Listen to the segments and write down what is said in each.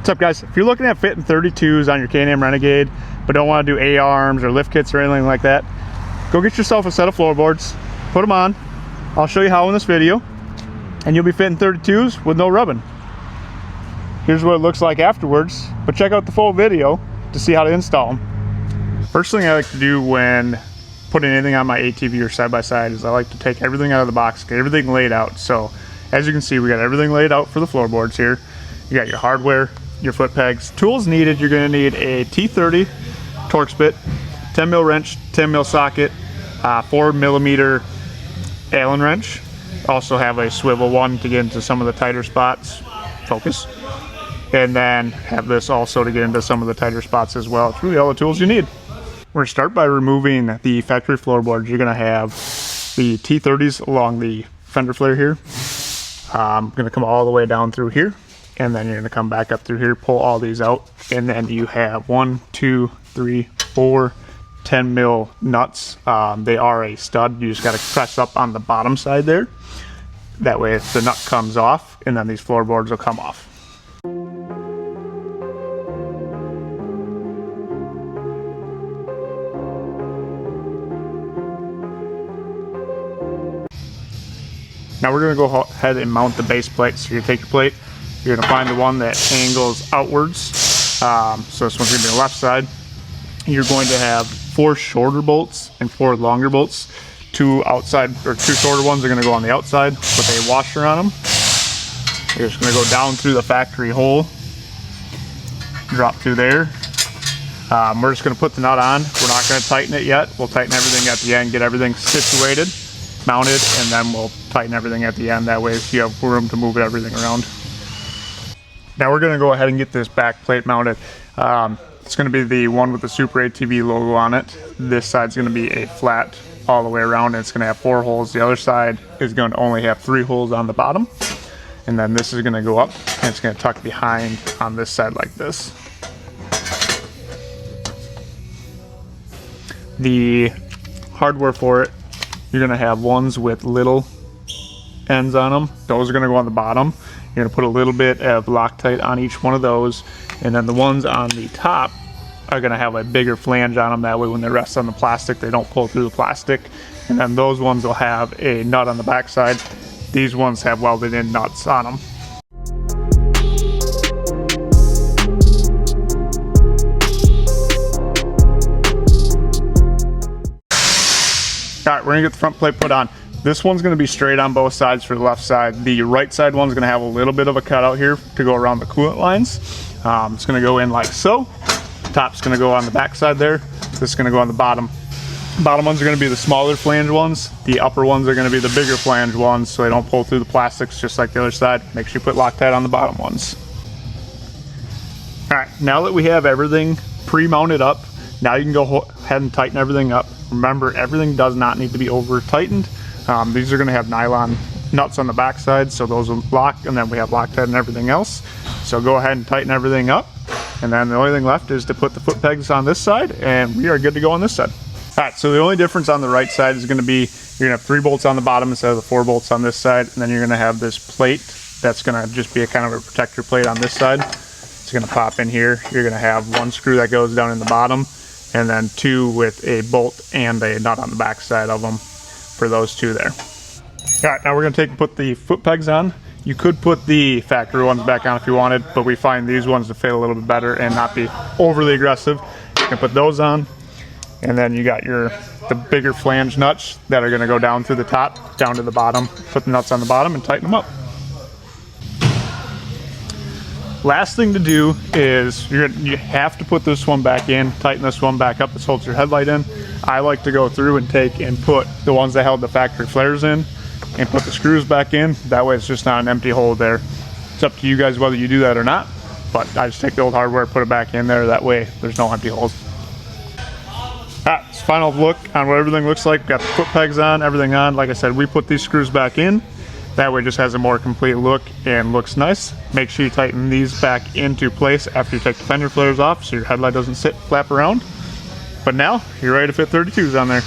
What's up, guys? If you're looking at fitting 32s on your Can-Am Renegade but don't want to do A-arms or lift kits or anything like that, go get yourself a set of floorboards, put them on. I'll show you how in this video, and you'll be fitting 32s with no rubbing. Here's what it looks like afterwards, but check out the full video to see how to install them. First thing I like to do when putting anything on my ATV or side-by-side is I like to take everything out of the box, get everything laid out. So as you can see, we got everything laid out for the floorboards here. You got your hardware, your foot pegs. Tools needed, you're going to need a T30 Torx bit, 10 mil wrench, 10 mil socket, 4 millimeter Allen wrench. Also have a swivel one to get into some of the tighter spots. Focus. And then have this also to get into some of the tighter spots as well. It's really all the tools you need. We're going to start by removing the factory floorboards. You're going to have the T30s along the fender flare here. I'm going to come all the way down through here, and then you're going to come back up through here, pull all these out, and then you have 1, 2, 3, 4 10 mil nuts. They are a stud. You just got to press up on the bottom side there. That way the nut comes off, and then these floorboards will come off. Now we're going to go ahead and mount the base plate. So you're going to take your plate, you're going to find the one that angles outwards. So this one's going to be the left side. You're going to have 4 shorter bolts and 4 longer bolts. 2 outside, or 2 shorter ones are going to go on the outside with a washer on them. You're just going to go down through the factory hole, drop through there. We're just going to put the nut on. We're not going to tighten it yet. We'll tighten everything at the end, get everything situated, mounted, and then we'll tighten everything at the end. That way you have room to move everything around. Now we're going to go ahead and get this back plate mounted. It's going to be the one with the SuperATV logo on it. This side's going to be a flat all the way around, and it's going to have 4 holes. The other side is going to only have 3 holes on the bottom. And then this is going to go up, and it's going to tuck behind on this side like this. The hardware for it, you're going to have ones with little ends on them. Those are going to go on the bottom. You're going to put a little bit of Loctite on each one of those, and then the ones on the top are going to have a bigger flange on them. That way when they rest on the plastic, they don't pull through the plastic. And then those ones will have a nut on the back side. These ones have welded in nuts on them. All right, we're gonna get the front plate put on. This one's gonna be straight on both sides for the left side. The right side one's gonna have a little bit of a cutout here to go around the coolant lines. It's gonna go in like so. The top's gonna go on the back side there. This is gonna go on the bottom. Bottom ones are gonna be the smaller flange ones. The upper ones are gonna be the bigger flange ones, so they don't pull through the plastics just like the other side. Make sure you put Loctite on the bottom ones. All right, now that we have everything pre-mounted up, now you can go ahead and tighten everything up. Remember, everything does not need to be over tightened. These are going to have nylon nuts on the back side, so those will lock, and then we have Loctite and everything else. So go ahead and tighten everything up, and then the only thing left is to put the foot pegs on this side, and we are good to go on this side. All right, so the only difference on the right side is going to be you're going to have 3 bolts on the bottom instead of the 4 bolts on this side, and then you're going to have this plate that's going to just be a kind of a protector plate on this side. It's going to pop in here. You're going to have 1 screw that goes down in the bottom, and then 2 with a bolt and a nut on the back side of them for those 2 there. All right, now we're gonna put the foot pegs on. You could put the factory ones back on if you wanted, but we find these ones to fit a little bit better and not be overly aggressive. You can put those on, and then you got the bigger flange nuts that are gonna go down through the top, down to the bottom. Put the nuts on the bottom and tighten them up. Last thing to do is you have to put this one back in, tighten this one back up. This holds your headlight in. I like to go through and take and put the ones that held the factory flares in and put the screws back in. That way it's just not an empty hole there. It's up to you guys whether you do that or not, but I just take the old hardware, put it back in there. That way there's no empty holes. All right, it's final look on what everything looks like. Got the foot pegs on, everything on. Like I said, we put these screws back in. That way it just has a more complete look and looks nice. Make sure you tighten these back into place after you take the fender flares off so your headlight doesn't flap around. But now you're ready to fit 32s on there.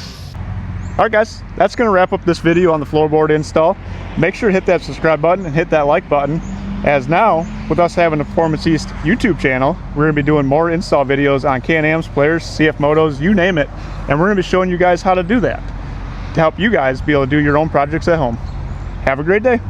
All right, guys, that's gonna wrap up this video on the floorboard install. Make sure to hit that subscribe button and hit that like button, as now with us having the Performance East YouTube channel, we're going to be doing more install videos on Can-Ams, Players, CF Motos, you name it. And we're going to be showing you guys how to do that to help you guys be able to do your own projects at home. Have a great day.